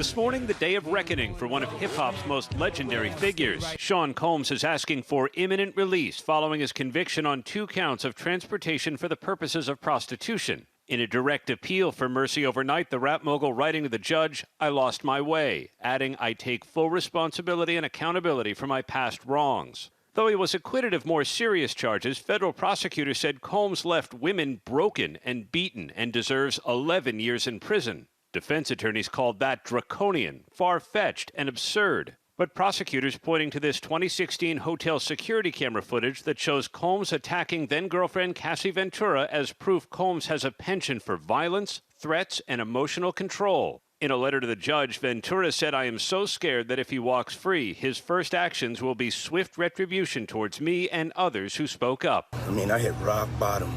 This morning, the day of reckoning for one of hip-hop's most legendary figures. Sean Combs is asking for imminent release following his conviction on 2 counts of transportation for the purposes of prostitution. In a direct appeal for mercy overnight, the rap mogul writing to the judge, "I lost my way," adding, "I take full responsibility and accountability for my past wrongs." Though he was acquitted of more serious charges, federal prosecutors said Combs left women broken and beaten and deserves 11 years in prison. Defense attorneys called that draconian, far-fetched, and absurd. But prosecutors pointing to this 2016 hotel security camera footage that shows Combs attacking then-girlfriend Cassie Ventura as proof Combs has a penchant for violence, threats, and emotional control. In a letter to the judge, Ventura said, "I am so scared that if he walks free, his first actions will be swift retribution towards me and others who spoke up." I hit rock bottom,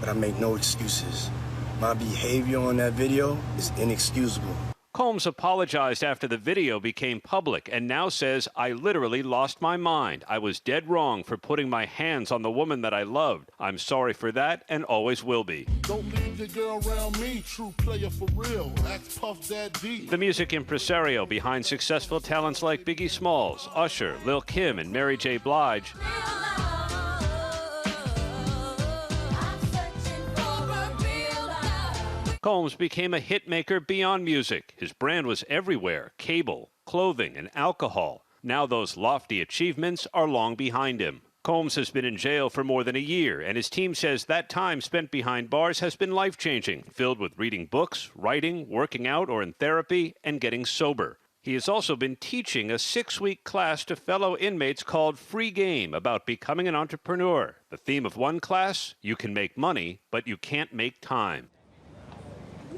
but I make no excuses. My behavior on that video is inexcusable. Combs apologized after the video became public and now says, "I literally lost my mind. I was dead wrong for putting my hands on the woman that I loved. I'm sorry for that and always will be." Don't leave your girl around me, true player for real. Ask Puff Daddy. The music impresario behind successful talents like Biggie Smalls, Usher, Lil' Kim, and Mary J. Blige Combs became a hitmaker beyond music. His brand was everywhere: cable, clothing, and alcohol. Now those lofty achievements are long behind him. Combs has been in jail for more than a year, and his team says that time spent behind bars has been life-changing, filled with reading books, writing, working out or in therapy, and getting sober. He has also been teaching a 6-week class to fellow inmates called Free Game about becoming an entrepreneur. The theme of one class: you can make money, but you can't make time.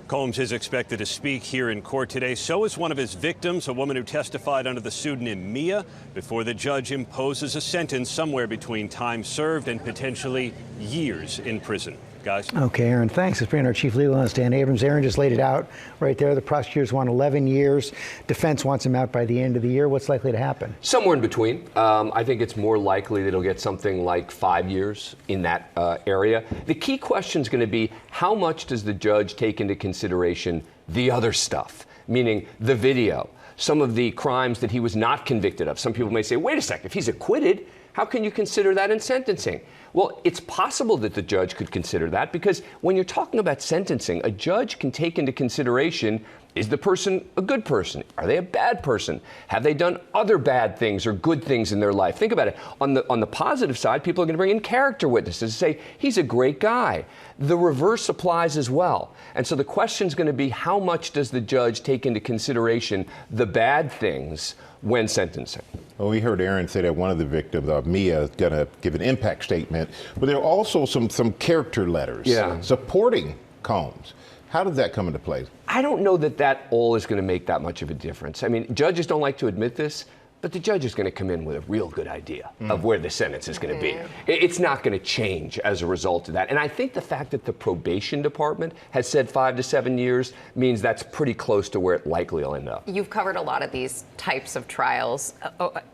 Combs is expected to speak here in court today. So is one of his victims, a woman who testified under the pseudonym Mia, before the judge imposes a sentence somewhere between time served and potentially years in prison. Guys? Okay, Aaron, thanks. It's bringing our chief legal analyst, Dan Abrams. Aaron just laid it out right there. The prosecutors want 11 years. Defense wants him out by the end of the year. What's likely to happen? Somewhere in between. I think it's more likely that he'll get something like 5 years in that area. The key question is going to be, how much does the judge take into consideration the other stuff, meaning the video, some of the crimes that he was not convicted of? Some people may say, wait a second, if he's acquitted, how can you consider that in sentencing? Well, it's possible that the judge could consider that, because when you're talking about sentencing, a judge can take into consideration, is the person a good person? Are they a bad person? Have they done other bad things or good things in their life? Think about it. On the positive side, people are going to bring in character witnesses to say, he's a great guy. The reverse applies as well. And so the question is going to be, how much does the judge take into consideration the bad things when sentencing? Well, we heard Aaron say that one of the victims, Mia, is going to give an impact statement, but there are also some character letters supporting Combs. How does that come into play? I don't know that all is going to make that much of a difference. I mean, judges don't like to admit this, but the judge is going to come in with a real good idea of where the sentence is going to be. It's not going to change as a result of that. And I think the fact that the probation department has said 5 to 7 years means that's pretty close to where it likely will end up. You've covered a lot of these types of trials,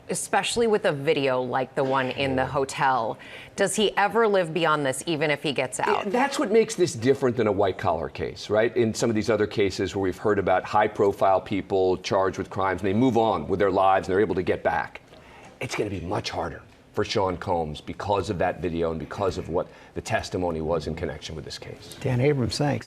especially with a video like the one in the hotel. Does he ever live beyond this, even if he gets out? Yeah, that's what makes this different than a white-collar case, right? In some of these other cases where we've heard about high-profile people charged with crimes, and they move on with their lives and they're able to get back. It's going to be much harder for Sean Combs because of that video and because of what the testimony was in connection with this case. Dan Abrams, thanks.